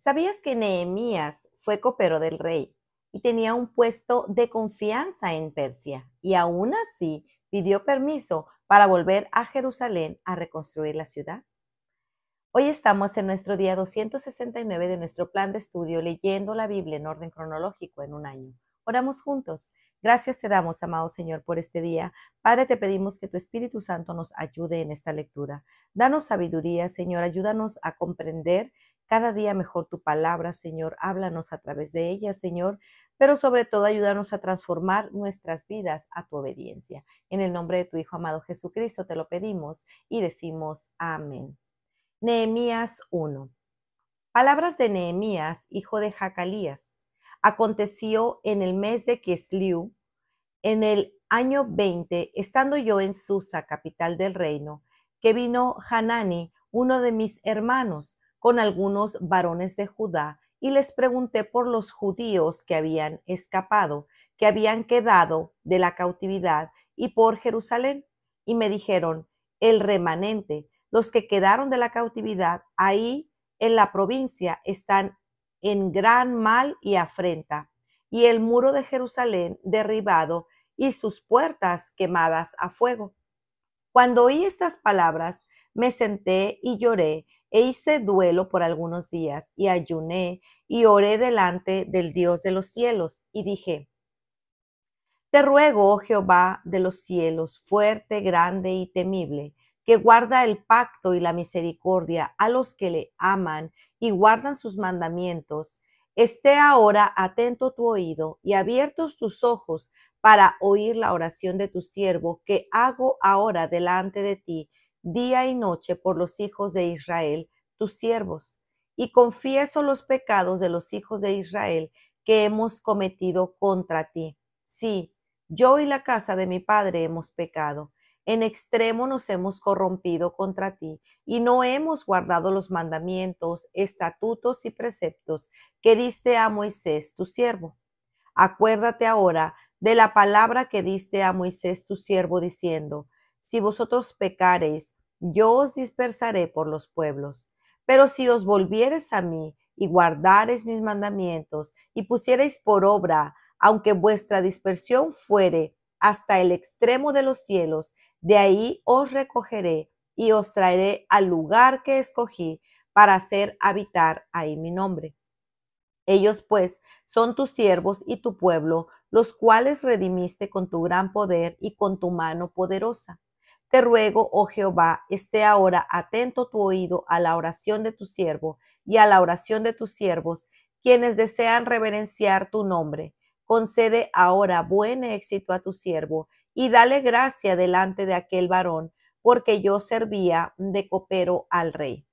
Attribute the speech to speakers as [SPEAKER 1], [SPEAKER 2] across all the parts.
[SPEAKER 1] ¿Sabías que Nehemías fue copero del rey y tenía un puesto de confianza en Persia? Y aún así pidió permiso para volver a Jerusalén a reconstruir la ciudad. Hoy estamos en nuestro día 269 de nuestro plan de estudio leyendo la Biblia en orden cronológico en un año. Oramos juntos. Gracias te damos, amado Señor, por este día. Padre, te pedimos que tu Espíritu Santo nos ayude en esta lectura. Danos sabiduría, Señor. Ayúdanos a comprender cada día mejor tu palabra, Señor. Háblanos a través de ella, Señor. Pero sobre todo, ayúdanos a transformar nuestras vidas a tu obediencia. En el nombre de tu Hijo amado Jesucristo te lo pedimos y decimos amén. Nehemías 1. Palabras de Nehemías, hijo de Jacalías. Aconteció en el mes de Kisliu, en el año 20, estando yo en Susa, capital del reino, que vino Hanani, uno de mis hermanos, con algunos varones de Judá, y les pregunté por los judíos que habían escapado, que habían quedado de la cautividad, y por Jerusalén. Y me dijeron, el remanente, los que quedaron de la cautividad, ahí en la provincia están en gran mal y afrenta, y el muro de Jerusalén derribado y sus puertas quemadas a fuego. Cuando oí estas palabras, me senté y lloré e hice duelo por algunos días y ayuné y oré delante del Dios de los cielos y dije, te ruego, oh Jehová de los cielos, fuerte, grande y temible, que guarda el pacto y la misericordia a los que le aman y guardan sus mandamientos, esté ahora atento tu oído y abiertos tus ojos para oír la oración de tu siervo que hago ahora delante de ti, día y noche por los hijos de Israel, tus siervos. Y confieso los pecados de los hijos de Israel que hemos cometido contra ti. Sí, yo y la casa de mi padre hemos pecado. En extremo nos hemos corrompido contra ti y no hemos guardado los mandamientos, estatutos y preceptos que diste a Moisés, tu siervo. Acuérdate ahora de la palabra que diste a Moisés, tu siervo, diciendo, si vosotros pecareis, yo os dispersaré por los pueblos. Pero si os volviereis a mí y guardareis mis mandamientos y pusiereis por obra, aunque vuestra dispersión fuere hasta el extremo de los cielos, de ahí os recogeré y os traeré al lugar que escogí para hacer habitar ahí mi nombre. Ellos pues son tus siervos y tu pueblo, los cuales redimiste con tu gran poder y con tu mano poderosa. Te ruego, oh Jehová, esté ahora atento tu oído a la oración de tu siervo y a la oración de tus siervos, quienes desean reverenciar tu nombre. Concede ahora buen éxito a tu siervo y dale gracia delante de aquel varón, porque yo servía de copero al rey.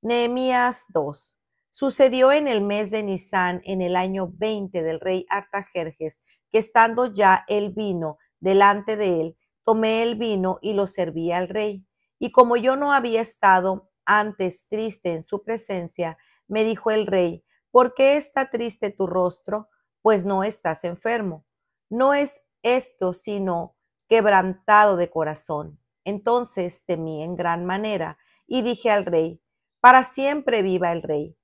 [SPEAKER 1] Nehemías 2. Sucedió en el mes de Nisán, en el año 20 del rey Artajerjes, que estando ya el vino delante de él, tomé el vino y lo serví al rey. Y como yo no había estado antes triste en su presencia, me dijo el rey, ¿por qué está triste tu rostro? Pues no estás enfermo. No es esto sino quebrantado de corazón. Entonces temí en gran manera y dije al rey, para siempre viva el rey.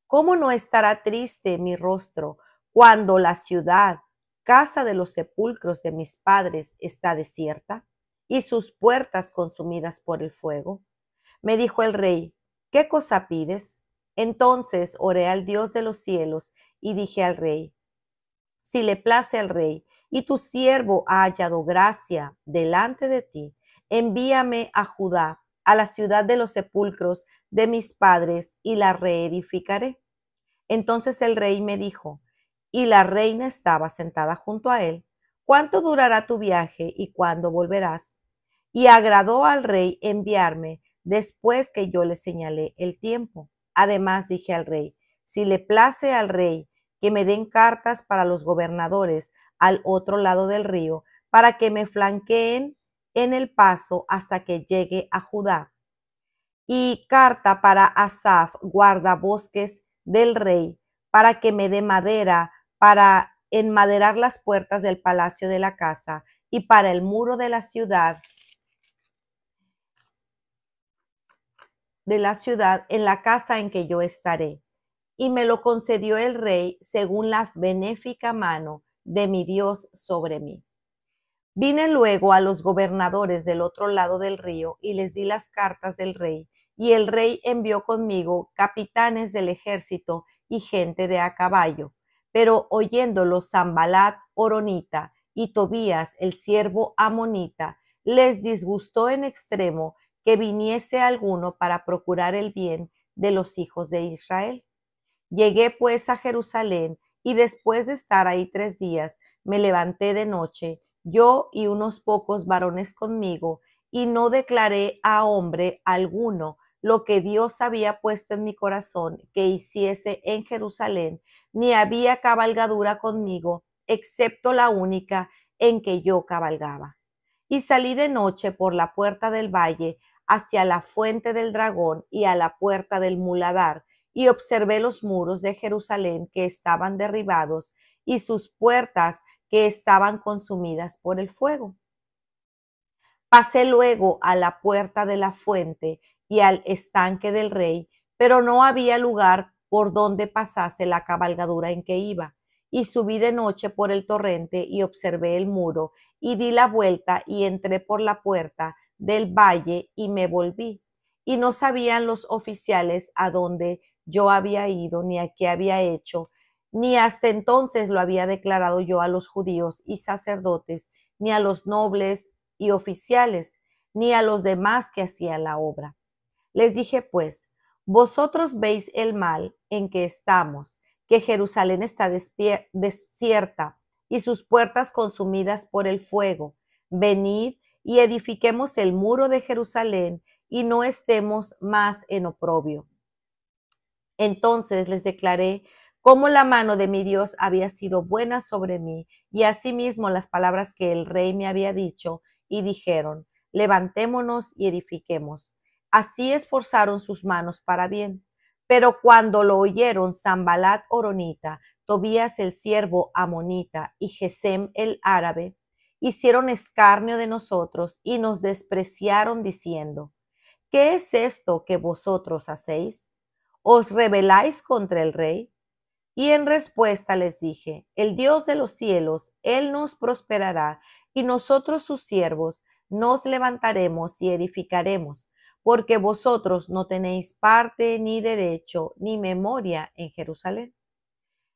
[SPEAKER 1] ¿Cómo no estará triste mi rostro cuando la ciudad, casa de los sepulcros de mis padres, está desierta y sus puertas consumidas por el fuego? Me dijo el rey, ¿qué cosa pides? Entonces oré al Dios de los cielos y dije al rey, si le place al rey y tu siervo ha hallado gracia delante de ti, envíame a Judá, a la ciudad de los sepulcros de mis padres, y la reedificaré. Entonces el rey me dijo, y la reina estaba sentada junto a él, ¿cuánto durará tu viaje y cuándo volverás? Y agradó al rey enviarme después que yo le señalé el tiempo. Además dije al rey, si le place al rey que me den cartas para los gobernadores al otro lado del río, para que me flanqueen en el paso hasta que llegue a Judá. Y carta para Asaf, guardabosques del rey, para que me dé madera para enmaderar las puertas del palacio de la casa y para el muro de la ciudad en la casa en que yo estaré. y me lo concedió el rey según la benéfica mano de mi Dios sobre mí. Vine luego a los gobernadores del otro lado del río y les di las cartas del rey, y el rey envió conmigo capitanes del ejército y gente de a caballo. Pero oyéndolo Sanballat horonita y Tobías el siervo amonita, les disgustó en extremo que viniese alguno para procurar el bien de los hijos de Israel. Llegué pues a Jerusalén, y después de estar ahí 3 días, me levanté de noche, yo y unos pocos varones conmigo, y no declaré a hombre alguno lo que Dios había puesto en mi corazón que hiciese en Jerusalén, ni había cabalgadura conmigo, excepto la única en que yo cabalgaba. Y salí de noche por la puerta del valle hacia la fuente del dragón y a la puerta del muladar, y observé los muros de Jerusalén que estaban derribados y sus puertas que estaban consumidas por el fuego. Pasé luego a la puerta de la fuente y al estanque del rey, pero no había lugar por donde pasase la cabalgadura en que iba. Y subí de noche por el torrente y observé el muro, y di la vuelta y entré por la puerta del valle y me volví. Y no sabían los oficiales a dónde yo había ido, ni a qué había hecho, ni hasta entonces lo había declarado yo a los judíos y sacerdotes, ni a los nobles y oficiales, ni a los demás que hacían la obra. Les dije pues: vosotros veis el mal en que estamos, que Jerusalén está desierta y sus puertas consumidas por el fuego. Venid y edifiquemos el muro de Jerusalén y no estemos más en oprobio. Entonces les declaré cómo la mano de mi Dios había sido buena sobre mí, y asimismo las palabras que el rey me había dicho, y dijeron: levantémonos y edifiquemos. Así esforzaron sus manos para bien. Pero cuando lo oyeron Sanballat horonita, Tobías el siervo amonita y Gesem el árabe, hicieron escarnio de nosotros y nos despreciaron diciendo: ¿qué es esto que vosotros hacéis? ¿Os rebeláis contra el rey? Y en respuesta les dije: el Dios de los cielos, Él nos prosperará, y nosotros sus siervos nos levantaremos y edificaremos, porque vosotros no tenéis parte ni derecho ni memoria en Jerusalén.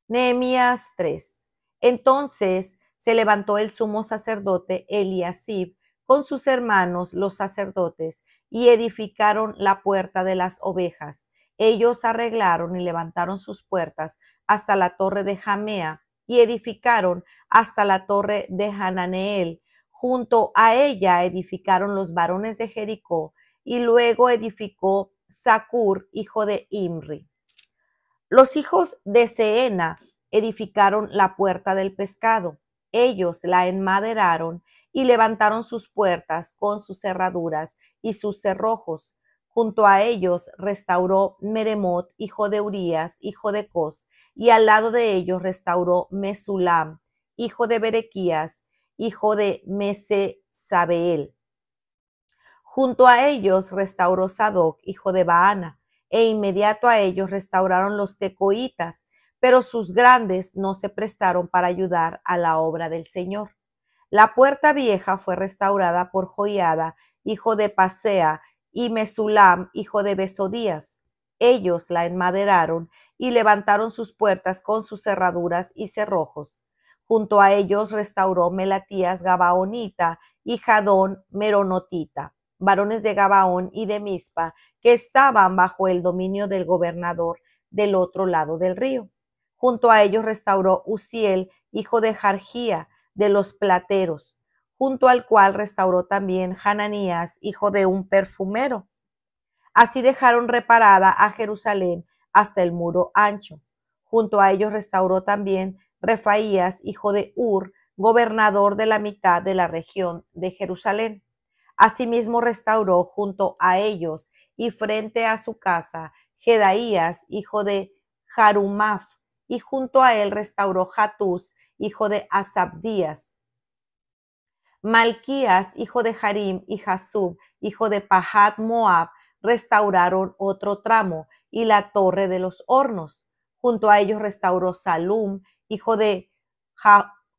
[SPEAKER 1] Nehemías 3. Entonces se levantó el sumo sacerdote Eliasib con sus hermanos los sacerdotes y edificaron la puerta de las ovejas. Ellos arreglaron y levantaron sus puertas hasta la torre de Jamea y edificaron hasta la torre de Hananeel. Junto a ella edificaron los varones de Jericó, y luego edificó Zacur, hijo de Imri. Los hijos de Seena edificaron la puerta del pescado. Ellos la enmaderaron y levantaron sus puertas con sus cerraduras y sus cerrojos. Junto a ellos restauró Meremot, hijo de Urías, hijo de Cos, y al lado de ellos restauró Mesulam, hijo de Berequías, hijo de Mesesabeel. Junto a ellos restauró Sadoc, hijo de Baana, e inmediato a ellos restauraron los tecoitas, pero sus grandes no se prestaron para ayudar a la obra del Señor. La puerta vieja fue restaurada por Joiada, hijo de Pasea, y Mesulam, hijo de Besodías. Ellos la enmaderaron y levantaron sus puertas con sus cerraduras y cerrojos. Junto a ellos restauró Melatías Gabaonita y Jadón Meronotita, varones de Gabaón y de Mizpa, que estaban bajo el dominio del gobernador del otro lado del río. Junto a ellos restauró Uziel, hijo de Jargía, de los plateros, junto al cual restauró también Hananías, hijo de un perfumero. Así dejaron reparada a Jerusalén hasta el muro ancho. Junto a ellos restauró también Refaías, hijo de Ur, gobernador de la mitad de la región de Jerusalén. Asimismo restauró junto a ellos y frente a su casa Jedaías, hijo de Jarumaf, y junto a él restauró Hatús, hijo de Asabdías. Malquías, hijo de Harim, y Jasub, hijo de Pahat Moab, restauraron otro tramo y la torre de los hornos. Junto a ellos restauró Salum, hijo de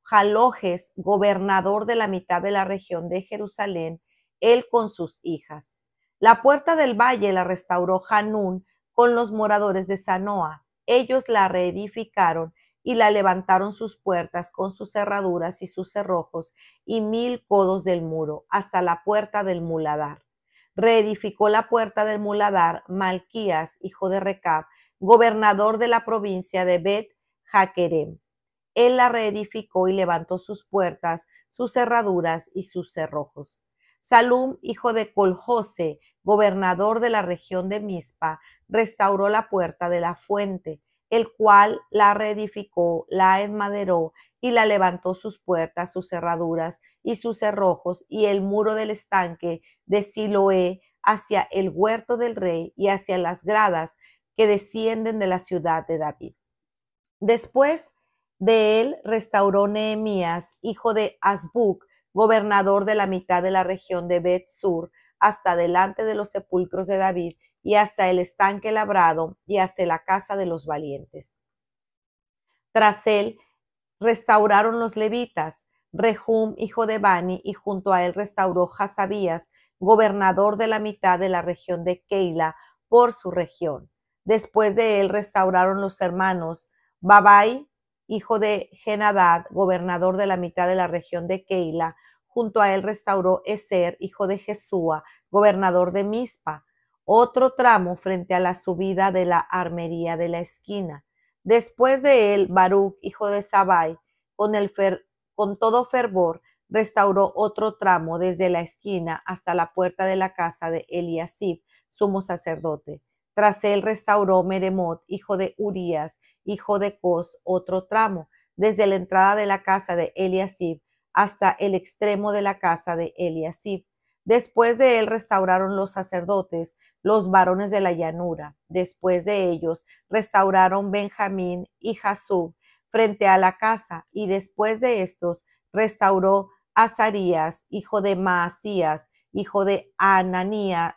[SPEAKER 1] Jalojes, gobernador de la mitad de la región de Jerusalén, él con sus hijas. La puerta del valle la restauró Hanún con los moradores de Zanoa. Ellos la reedificaron y la levantaron sus puertas con sus cerraduras y sus cerrojos y 1000 codos del muro hasta la puerta del muladar. Reedificó la puerta del muladar Malquías, hijo de Recab, gobernador de la provincia de Bet Jaquerem. Él la reedificó y levantó sus puertas, sus cerraduras y sus cerrojos. Salum, hijo de Coljose, gobernador de la región de Mizpa, restauró la puerta de la fuente, el cual la reedificó, la enmaderó y la levantó sus puertas, sus cerraduras y sus cerrojos, y el muro del estanque de Siloé hacia el huerto del rey y hacia las gradas que descienden de la ciudad de David. Después de él restauró Nehemías, hijo de Azbuc, gobernador de la mitad de la región de Bet-Sur, hasta delante de los sepulcros de David, y hasta el estanque labrado, y hasta la casa de los valientes. Tras él restauraron los levitas, Rehum, hijo de Bani, y junto a él restauró Hasabías, gobernador de la mitad de la región de Keila, por su región. Después de él restauraron los hermanos Babai, hijo de Genadad, gobernador de la mitad de la región de Keila. Junto a él restauró Eser, hijo de Jesúa, gobernador de Mizpa, otro tramo frente a la subida de la armería de la esquina. Después de él, Baruch, hijo de Sabai, con todo fervor, restauró otro tramo desde la esquina hasta la puerta de la casa de Eliasib, sumo sacerdote. Tras él restauró Meremot, hijo de Urías, hijo de Cos, otro tramo, desde la entrada de la casa de Eliasib hasta el extremo de la casa de Eliasib. Después de él restauraron los sacerdotes, los varones de la llanura. Después de ellos restauraron Benjamín y Jasub frente a la casa, y después de estos restauró Azarías, hijo de Maasías, hijo de Ananías,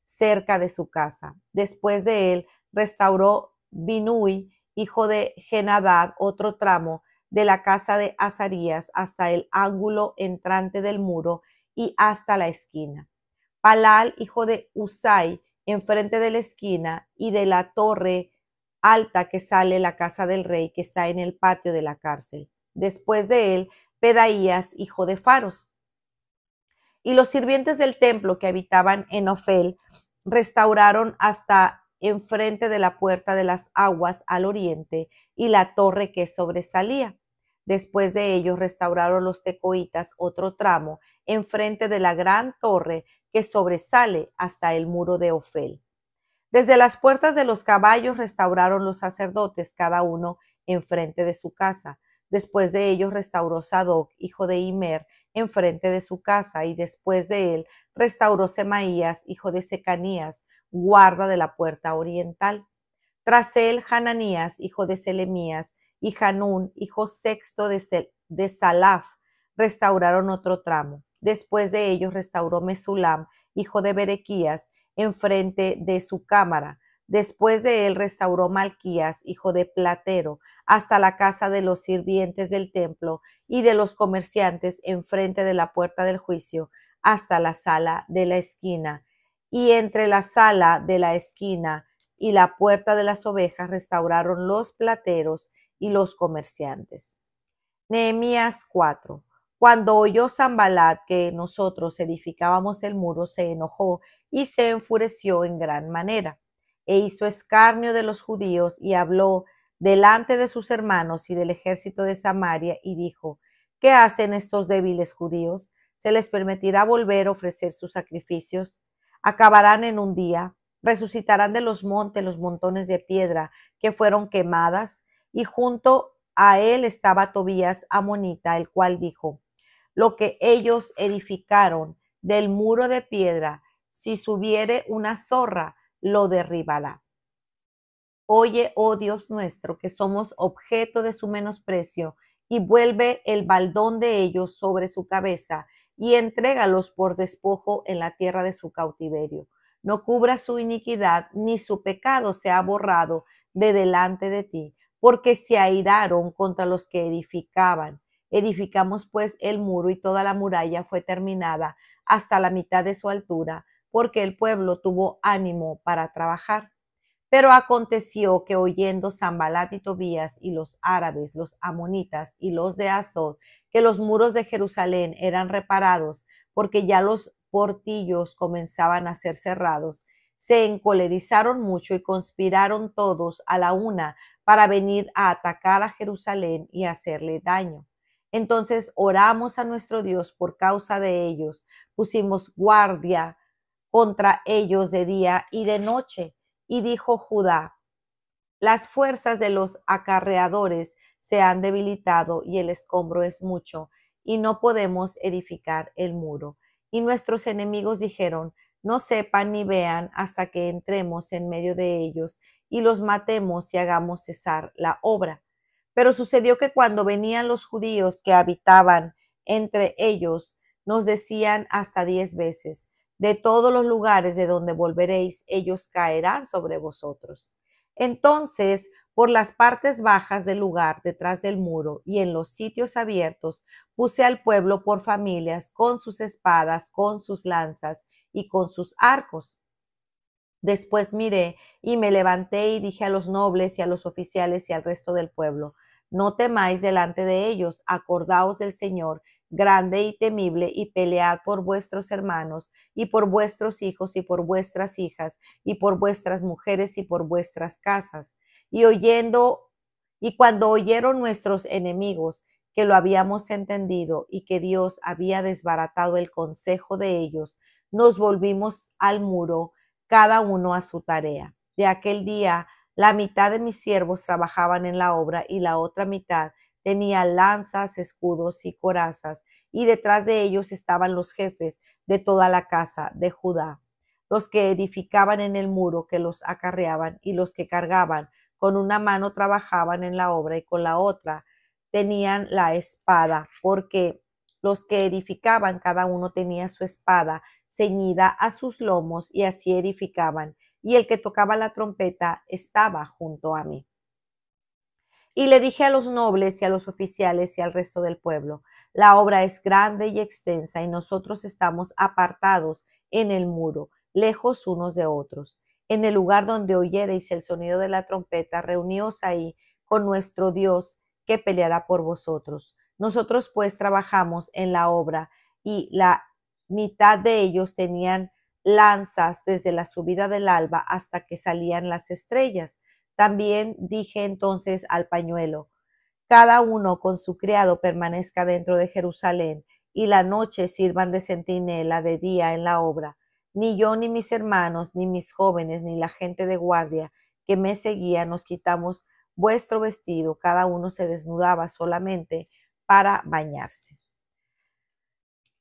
[SPEAKER 1] cerca de su casa. Después de él restauró Binui, hijo de Genadad, otro tramo de la casa de Azarías hasta el ángulo entrante del muro y hasta la esquina. Palal, hijo de Usai, enfrente de la esquina y de la torre alta que sale la casa del rey, que está en el patio de la cárcel. Después de él, Pedaías, hijo de Faros. Y los sirvientes del templo que habitaban en Ofel restauraron hasta enfrente de la puerta de las aguas al oriente y la torre que sobresalía. Después de ellos restauraron los tecoitas otro tramo enfrente de la gran torre que sobresale hasta el muro de Ofel. Desde las puertas de los caballos restauraron los sacerdotes, cada uno enfrente de su casa. Después de ellos restauró Sadoc, hijo de Imer, enfrente de su casa, y después de él restauró Semaías, hijo de Secanías, guarda de la puerta oriental. Tras él, Hananías, hijo de Selemías, y Hanún, hijo sexto de Salaf, restauraron otro tramo. Después de ellos restauró Mesulam, hijo de Berequías, enfrente de su cámara. Después de él restauró Malquías, hijo de Platero, hasta la casa de los sirvientes del templo y de los comerciantes enfrente de la puerta del juicio, hasta la sala de la esquina. Y entre la sala de la esquina y la puerta de las ovejas restauraron los plateros y los comerciantes. Nehemías 4. Cuando oyó Sanballat que nosotros edificábamos el muro, se enojó y se enfureció en gran manera, e hizo escarnio de los judíos y habló delante de sus hermanos y del ejército de Samaria y dijo: ¿Qué hacen estos débiles judíos? ¿Se les permitirá volver a ofrecer sus sacrificios? Acabarán en un día, resucitarán de los montes los montones de piedra que fueron quemadas. Y junto a él estaba Tobías amonita, el cual dijo: lo que ellos edificaron del muro de piedra, si subiere una zorra, lo derribará. Oye, oh Dios nuestro, que somos objeto de su menosprecio, y vuelve el baldón de ellos sobre su cabeza, y entrégalos por despojo en la tierra de su cautiverio. no cubra su iniquidad, ni su pecado sea borrado de delante de ti, porque se airaron contra los que edificaban. Edificamos pues el muro y toda la muralla fue terminada hasta la mitad de su altura, porque el pueblo tuvo ánimo para trabajar. Pero aconteció que oyendo Sanballat y Tobías y los árabes, los amonitas y los de Asdod, que los muros de Jerusalén eran reparados, porque ya los portillos comenzaban a ser cerrados, se encolerizaron mucho y conspiraron todos a la una para venir a atacar a Jerusalén y hacerle daño. Entonces oramos a nuestro Dios por causa de ellos, pusimos guardia contra ellos de día y de noche. Y dijo Judá: las fuerzas de los acarreadores se han debilitado y el escombro es mucho, y no podemos edificar el muro. Y nuestros enemigos dijeron: no sepan ni vean hasta que entremos en medio de ellos y los matemos y hagamos cesar la obra. Pero sucedió que cuando venían los judíos que habitaban entre ellos, nos decían hasta 10 veces: de todos los lugares de donde volveréis, ellos caerán sobre vosotros. Entonces, por las partes bajas del lugar, detrás del muro y en los sitios abiertos, puse al pueblo por familias, con sus espadas, con sus lanzas y con sus arcos. Después miré y me levanté y dije a los nobles y a los oficiales y al resto del pueblo: no temáis delante de ellos, acordaos del Señor, grande y temible, y pelead por vuestros hermanos, y por vuestros hijos, y por vuestras hijas, y por vuestras mujeres, y por vuestras casas. Y cuando oyeron nuestros enemigos que lo habíamos entendido y que Dios había desbaratado el consejo de ellos, nos volvimos al muro, cada uno a su tarea. De aquel día, la mitad de mis siervos trabajaban en la obra y la otra mitad tenía lanzas, escudos y corazas, y detrás de ellos estaban los jefes de toda la casa de Judá, los que edificaban en el muro, que los acarreaban, y los que cargaban. Con una mano trabajaban en la obra y con la otra tenían la espada, porque los que edificaban, cada uno tenía su espada ceñida a sus lomos, y así edificaban, y el que tocaba la trompeta estaba junto a mí. Y le dije a los nobles y a los oficiales y al resto del pueblo: la obra es grande y extensa, y nosotros estamos apartados en el muro, lejos unos de otros. En el lugar donde oyereis el sonido de la trompeta, reuníos ahí con nuestro Dios, que peleará por vosotros. Nosotros pues trabajamos en la obra, y la mitad de ellos tenían lanzas desde la subida del alba hasta que salían las estrellas. También dije entonces al pañuelo: cada uno con su criado permanezca dentro de Jerusalén, y la noche sirvan de centinela de día en la obra. Ni yo, ni mis hermanos, ni mis jóvenes, ni la gente de guardia que me seguía nos quitamos vuestro vestido, cada uno se desnudaba solamente para bañarse.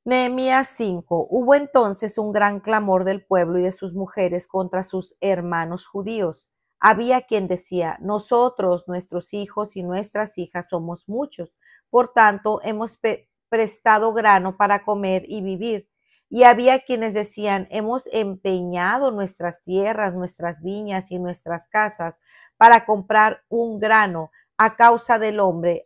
[SPEAKER 1] Nehemías 5. Hubo entonces un gran clamor del pueblo y de sus mujeres contra sus hermanos judíos. Había quien decía: nosotros, nuestros hijos y nuestras hijas somos muchos, por tanto hemos prestado grano para comer y vivir. Y había quienes decían: hemos empeñado nuestras tierras, nuestras viñas y nuestras casas para comprar un grano a causa del hombre.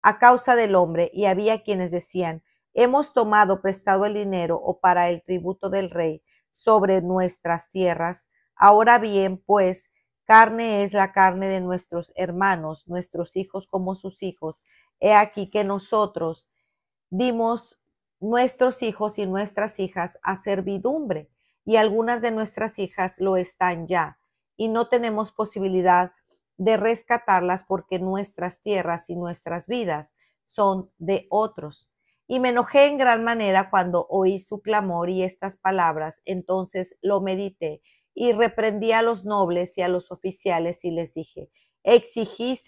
[SPEAKER 1] A causa del hombre, y había quienes decían: hemos tomado prestado el dinero o para el tributo del rey sobre nuestras tierras. Ahora bien, pues, carne es la carne de nuestros hermanos, nuestros hijos como sus hijos. He aquí que nosotros dimos nuestros hijos y nuestras hijas a servidumbre, y algunas de nuestras hijas lo están ya, y no tenemos posibilidad de rescatarlas porque nuestras tierras y nuestras vidas son de otros. Y me enojé en gran manera cuando oí su clamor y estas palabras. Entonces lo medité y reprendí a los nobles y a los oficiales y les dije: exigís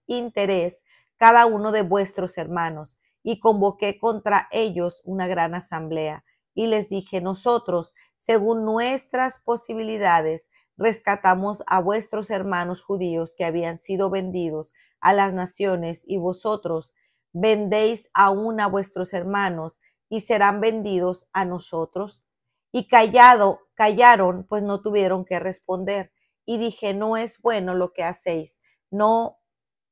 [SPEAKER 1] interés cada uno de vuestros hermanos. Y convoqué contra ellos una gran asamblea. Y les dije: nosotros, según nuestras posibilidades, rescatamos a vuestros hermanos judíos que habían sido vendidos a las naciones, y vosotros vendéis aún a vuestros hermanos y serán vendidos a nosotros. Y callaron, pues no tuvieron que responder. Y dije, no es bueno lo que hacéis, no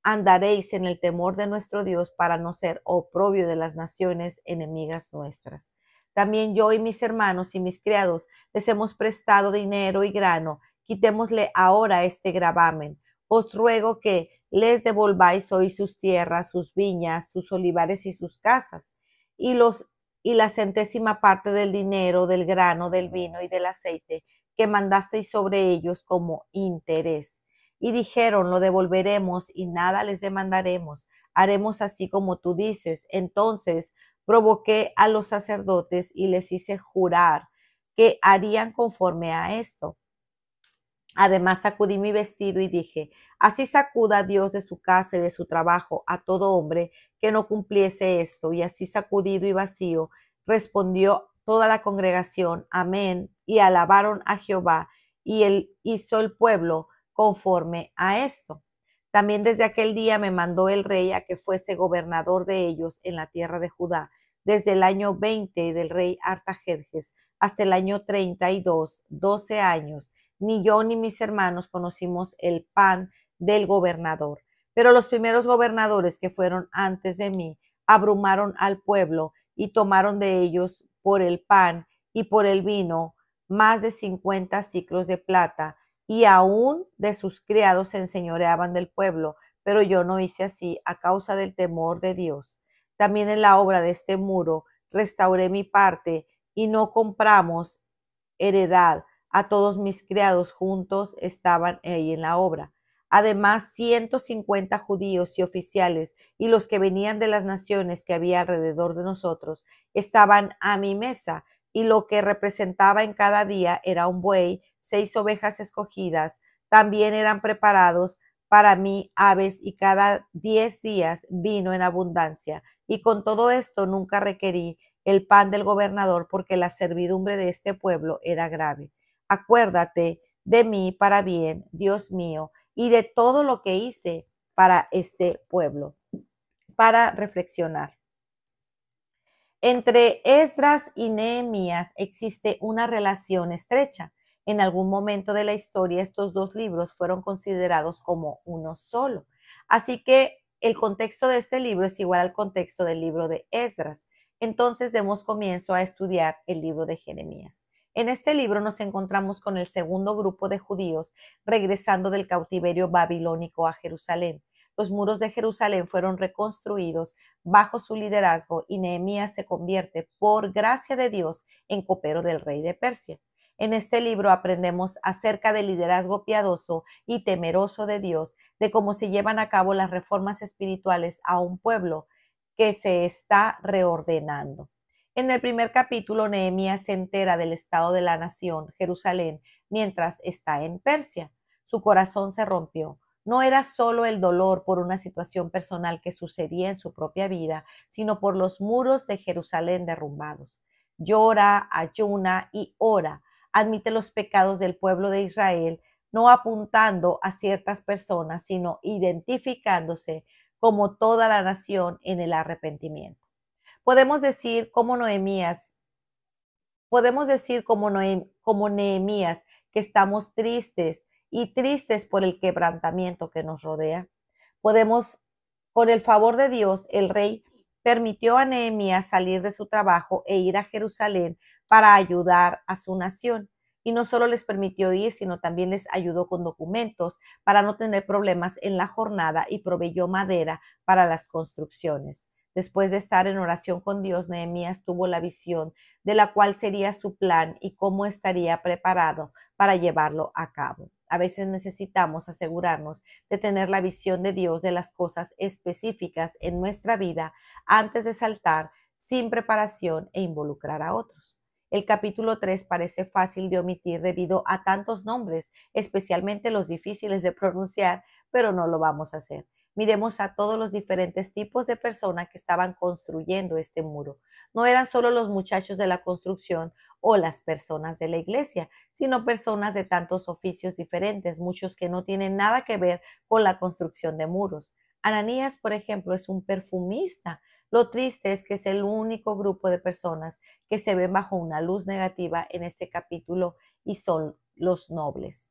[SPEAKER 1] andaréis en el temor de nuestro Dios para no ser oprobio de las naciones enemigas nuestras. También yo y mis hermanos y mis criados les hemos prestado dinero y grano. Quitémosle ahora este gravamen. Os ruego que les devolváis hoy sus tierras, sus viñas, sus olivares y sus casas, y la centésima parte del dinero, del grano, del vino y del aceite que mandasteis sobre ellos como interés. Y dijeron, lo devolveremos y nada les demandaremos. Haremos así como tú dices. Entonces provoqué a los sacerdotes y les hice jurar que harían conforme a esto. Además sacudí mi vestido y dije, así sacuda Dios de su casa y de su trabajo a todo hombre que no cumpliese esto. Y así sacudido y vacío, respondió toda la congregación, amén, y alabaron a Jehová, y él hizo el pueblo conforme a esto. También desde aquel día me mandó el rey a que fuese gobernador de ellos en la tierra de Judá, desde el año 20 del rey Artajerjes hasta el año 32, 12 años. Ni yo ni mis hermanos conocimos el pan del gobernador. Pero los primeros gobernadores que fueron antes de mí abrumaron al pueblo y tomaron de ellos por el pan y por el vino más de 50 siclos de plata, y aún de sus criados se enseñoreaban del pueblo, pero yo no hice así a causa del temor de Dios. También en la obra de este muro restauré mi parte y no compramos heredad. A todos mis criados juntos estaban ahí en la obra. Además, 150 judíos y oficiales y los que venían de las naciones que había alrededor de nosotros estaban a mi mesa, y lo que representaba en cada día era un buey, 6 ovejas escogidas. También eran preparados para mí aves y cada 10 días vino en abundancia. Y con todo esto nunca requerí el pan del gobernador, porque la servidumbre de este pueblo era grave. Acuérdate de mí para bien, Dios mío, y de todo lo que hice para este pueblo. Para reflexionar. Entre Esdras y Nehemías existe una relación estrecha. En algún momento de la historia, estos dos libros fueron considerados como uno solo. Así que el contexto de este libro es igual al contexto del libro de Esdras. Entonces demos comienzo a estudiar el libro de Jeremías. En este libro nos encontramos con el segundo grupo de judíos regresando del cautiverio babilónico a Jerusalén. Los muros de Jerusalén fueron reconstruidos bajo su liderazgo y Nehemías se convierte, por gracia de Dios, en copero del rey de Persia. En este libro aprendemos acerca del liderazgo piadoso y temeroso de Dios, de cómo se llevan a cabo las reformas espirituales a un pueblo que se está reordenando. En el primer capítulo, Nehemías se entera del estado de la nación, Jerusalén, mientras está en Persia. Su corazón se rompió. No era solo el dolor por una situación personal que sucedía en su propia vida, sino por los muros de Jerusalén derrumbados. Llora, ayuna y ora. Admite los pecados del pueblo de Israel, no apuntando a ciertas personas, sino identificándose como toda la nación en el arrepentimiento. Podemos decir como Nehemías, como Nehemías, que estamos tristes y tristes por el quebrantamiento que nos rodea. Con el favor de Dios, el rey permitió a Nehemías salir de su trabajo e ir a Jerusalén para ayudar a su nación. Y no solo les permitió ir, sino también les ayudó con documentos para no tener problemas en la jornada y proveyó madera para las construcciones. Después de estar en oración con Dios, Nehemías tuvo la visión de la cual sería su plan y cómo estaría preparado para llevarlo a cabo. A veces necesitamos asegurarnos de tener la visión de Dios de las cosas específicas en nuestra vida antes de saltar sin preparación e involucrar a otros. El capítulo 3 parece fácil de omitir debido a tantos nombres, especialmente los difíciles de pronunciar, pero no lo vamos a hacer. Miremos a todos los diferentes tipos de personas que estaban construyendo este muro. No eran solo los muchachos de la construcción o las personas de la iglesia, sino personas de tantos oficios diferentes, muchos que no tienen nada que ver con la construcción de muros. Ananías, por ejemplo, es un perfumista. Lo triste es que es el único grupo de personas que se ven bajo una luz negativa en este capítulo y son los nobles.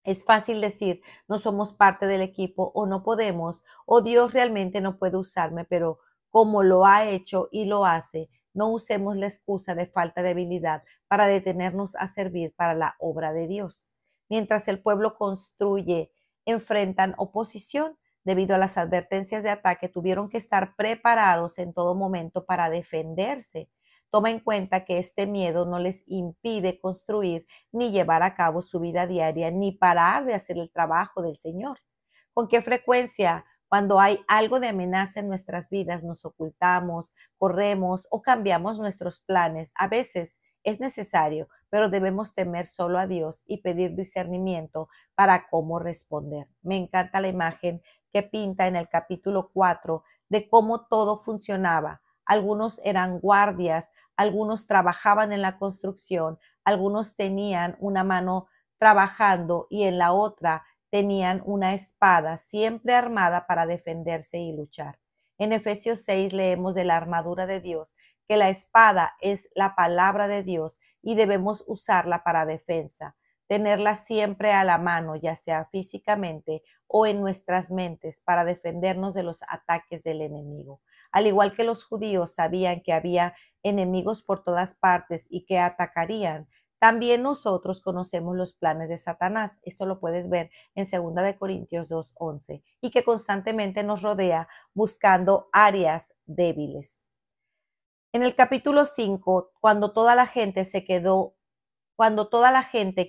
[SPEAKER 1] Es fácil decir, no somos parte del equipo o no podemos o Dios realmente no puede usarme, pero como lo ha hecho y lo hace, no usemos la excusa de falta de habilidad para detenernos a servir para la obra de Dios. Mientras el pueblo construye, enfrentan oposición debido a las advertencias de ataque, tuvieron que estar preparados en todo momento para defenderse. Toma en cuenta que este miedo no les impide construir ni llevar a cabo su vida diaria, ni parar de hacer el trabajo del Señor. ¿Con qué frecuencia, cuando hay algo de amenaza en nuestras vidas, nos ocultamos, corremos o cambiamos nuestros planes? A veces es necesario, pero debemos temer solo a Dios y pedir discernimiento para cómo responder. Me encanta la imagen que pinta en el capítulo 4 de cómo todo funcionaba. Algunos eran guardias, algunos trabajaban en la construcción, algunos tenían una mano trabajando y en la otra tenían una espada siempre armada para defenderse y luchar. En Efesios 6 leemos de la armadura de Dios, que la espada es la palabra de Dios y debemos usarla para defensa, tenerla siempre a la mano, ya sea físicamente o en nuestras mentes, para defendernos de los ataques del enemigo. Al igual que los judíos sabían que había enemigos por todas partes y que atacarían, también nosotros conocemos los planes de Satanás. Esto lo puedes ver en 2 Corintios 2:11 y que constantemente nos rodea buscando áreas débiles. En el capítulo 5, cuando toda la gente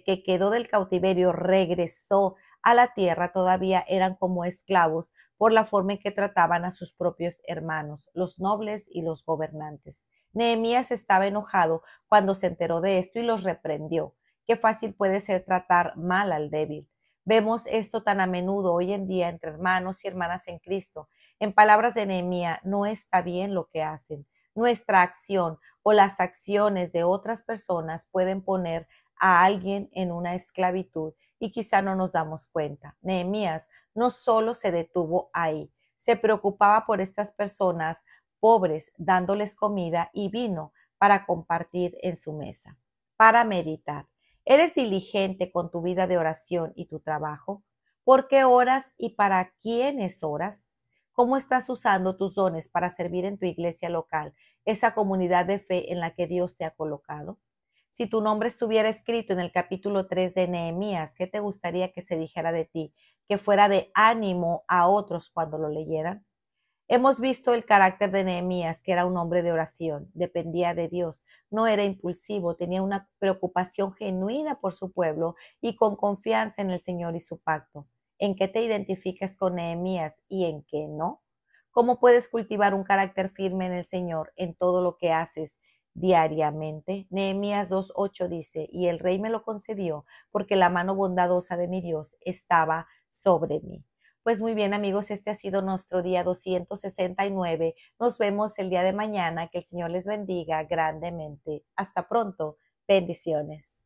[SPEAKER 1] que quedó del cautiverio regresó a la tierra, todavía eran como esclavos por la forma en que trataban a sus propios hermanos, los nobles y los gobernantes. Nehemías estaba enojado cuando se enteró de esto y los reprendió. Qué fácil puede ser tratar mal al débil. Vemos esto tan a menudo hoy en día entre hermanos y hermanas en Cristo. En palabras de Nehemías, no está bien lo que hacen. Nuestra acción o las acciones de otras personas pueden poner a alguien en una esclavitud y quizá no nos damos cuenta. Nehemías no solo se detuvo ahí, se preocupaba por estas personas pobres, dándoles comida y vino para compartir en su mesa. Para meditar. ¿Eres diligente con tu vida de oración y tu trabajo? ¿Por qué oras y para quiénes oras? ¿Cómo estás usando tus dones para servir en tu iglesia local, esa comunidad de fe en la que Dios te ha colocado? Si tu nombre estuviera escrito en el capítulo 3 de Nehemías, ¿qué te gustaría que se dijera de ti? Que fuera de ánimo a otros cuando lo leyeran. Hemos visto el carácter de Nehemías, que era un hombre de oración, dependía de Dios, no era impulsivo, tenía una preocupación genuina por su pueblo y con confianza en el Señor y su pacto. ¿En qué te identificas con Nehemías y en qué no? ¿Cómo puedes cultivar un carácter firme en el Señor en todo lo que haces diariamente? Nehemías 2:8 dice, y el rey me lo concedió porque la mano bondadosa de mi Dios estaba sobre mí. Pues muy bien, amigos, este ha sido nuestro día 269. Nos vemos el día de mañana. Que el Señor les bendiga grandemente. Hasta pronto. Bendiciones.